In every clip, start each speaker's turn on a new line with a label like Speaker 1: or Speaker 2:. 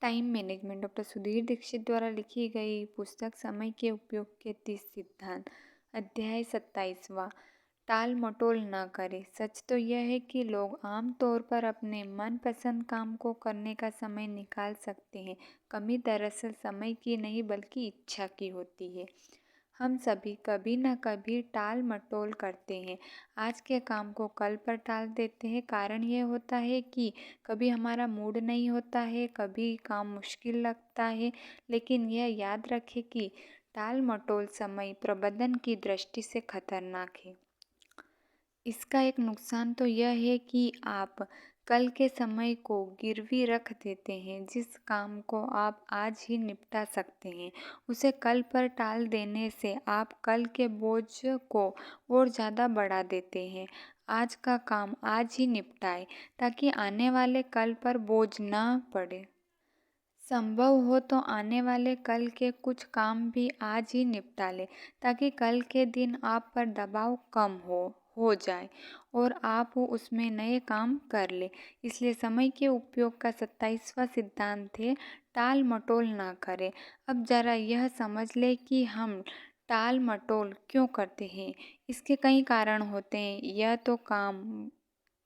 Speaker 1: Time management doctor Sudhir Dixit द्वारा लिखी गई पुस्तक समय के उपयोग के 30 सिद्धांत। अध्याय 27वां। टाल मटोल न करें। सच तो यह है कि लोग आम तौर पर अपने मनपसंद काम को करने का समय निकाल सकते हैं। कमी दरअसल समय की नहीं बल्कि इच्छा की होती है। हम सभी कभी न कभी टाल मटोल करते हैं। आज के काम को कल पर टाल देते हैं। कारण यह होता है कि कभी हमारा मूड नहीं होता है, कभी काम मुश्किल लगता है। लेकिन यह याद रखें कि टाल मटोल समय प्रबंधन की दृष्टि से खतरनाक है। इसका एक नुकसान तो यह है कि आप कल के समय को गिरवी रख देते हैं। जिस काम को आप आज ही निपटा सकते हैं उसे कल पर टाल देने से आप कल के बोझ को और ज़्यादा बढ़ा देते हैं। आज का काम आज ही निपटाएं ताकि आने वाले कल पर बोझ न पड़े। संभव हो तो आने वाले कल के कुछ काम भी आज ही निपटा लें ताकि कल के दिन आप पर दबाव कम हो जाए और आप उसमें नए काम कर लें। इसलिए समय के उपयोग का 27वां सिद्धांत है, टाल मटोल ना करें। अब ज़रा यह समझ लें कि हम टाल मटोल क्यों करते हैं। इसके कई कारण होते हैं। यह तो काम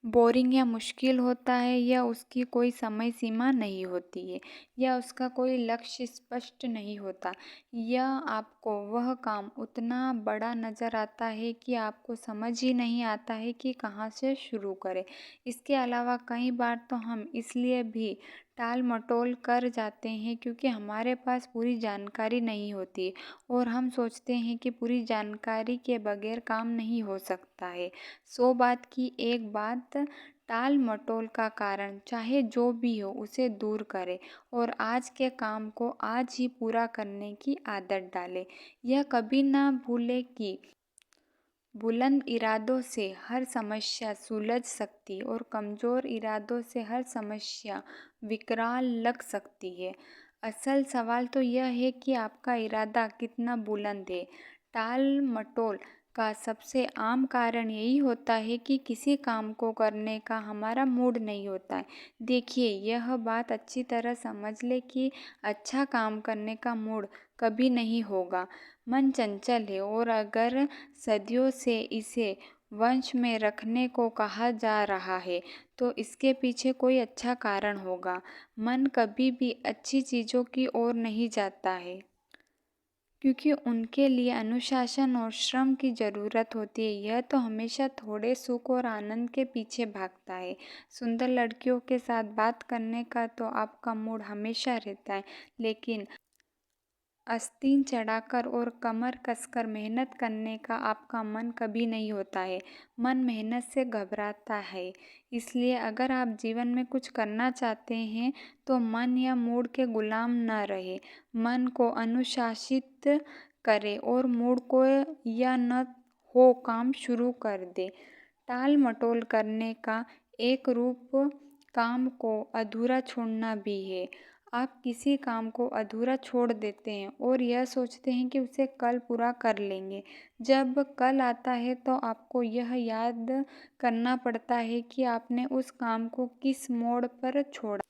Speaker 1: बोरिंग या मुश्किल होता है, या उसकी कोई समय सीमा नहीं होती है, या उसका कोई लक्ष्य स्पष्ट नहीं होता, या आपको वह काम उतना बड़ा नज़र आता है कि आपको समझ ही नहीं आता है कि कहाँ से शुरू करें। इसके अलावा कई बार तो हम इसलिए भी टाल मटोल कर जाते हैं क्योंकि हमारे पास पूरी जानकारी नहीं होती और हम सोचते हैं कि पूरी जानकारी के बगैर काम नहीं हो सकता है। 100 बात की एक बात, टाल मटोल का कारण चाहे जो भी हो उसे दूर करें और आज के काम को आज ही पूरा करने की आदत डालें। यह कभी ना भूलें कि बुलंद इरादों से हर समस्या सुलझ सकती और कमज़ोर इरादों से हर समस्या विकराल लग सकती है। असल सवाल तो यह है कि आपका इरादा कितना बुलंद है। टाल मटोल का सबसे आम कारण यही होता है कि किसी काम को करने का हमारा मूड नहीं होता है। देखिए, यह बात अच्छी तरह समझ ले कि अच्छा काम करने का मूड कभी नहीं होगा। मन चंचल है और अगर सदियों से इसे वश में रखने को कहा जा रहा है तो इसके पीछे कोई अच्छा कारण होगा। मन कभी भी अच्छी चीज़ों की ओर नहीं जाता है क्योंकि उनके लिए अनुशासन और श्रम की ज़रूरत होती है। यह तो हमेशा थोड़े सुख और आनंद के पीछे भागता है। सुंदर लड़कियों के साथ बात करने का तो आपका मूड हमेशा रहता है, लेकिन आस्तीन चढ़ाकर और कमर कसकर मेहनत करने का आपका मन कभी नहीं होता है। मन मेहनत से घबराता है। इसलिए अगर आप जीवन में कुछ करना चाहते हैं तो मन या मूड के गुलाम न रहे। मन को अनुशासित करें और मूड को या न हो काम शुरू कर दे। टाल मटोल करने का एक रूप काम को अधूरा छोड़ना भी है। आप किसी काम को अधूरा छोड़ देते हैं और यह सोचते हैं कि उसे कल पूरा कर लेंगे। जब कल आता है तो आपको यह याद करना पड़ता है कि आपने उस काम को किस मोड़ पर छोड़ा,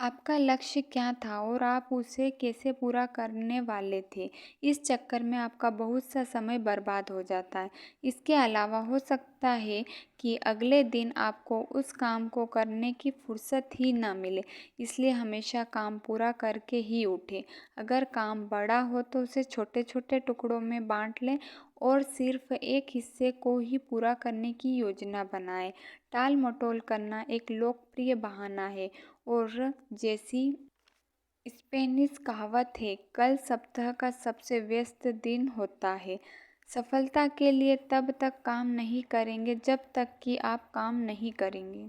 Speaker 1: आपका लक्ष्य क्या था और आप उसे कैसे पूरा करने वाले थे। इस चक्कर में आपका बहुत सा समय बर्बाद हो जाता है। इसके अलावा हो सकता है कि अगले दिन आपको उस काम को करने की फुर्सत ही ना मिले। इसलिए हमेशा काम पूरा करके ही उठें। अगर काम बड़ा हो तो उसे छोटे छोटे टुकड़ों में बांट लें और सिर्फ एक हिस्से को ही पूरा करने की योजना बनाएं। टाल मटोल करना एक लोकप्रिय बहाना है और जैसी स्पेनिश कहावत है, कल सप्ताह का सबसे व्यस्त दिन होता है। सफलता के लिए तब तक काम नहीं करेंगे जब तक कि आप काम नहीं करेंगे।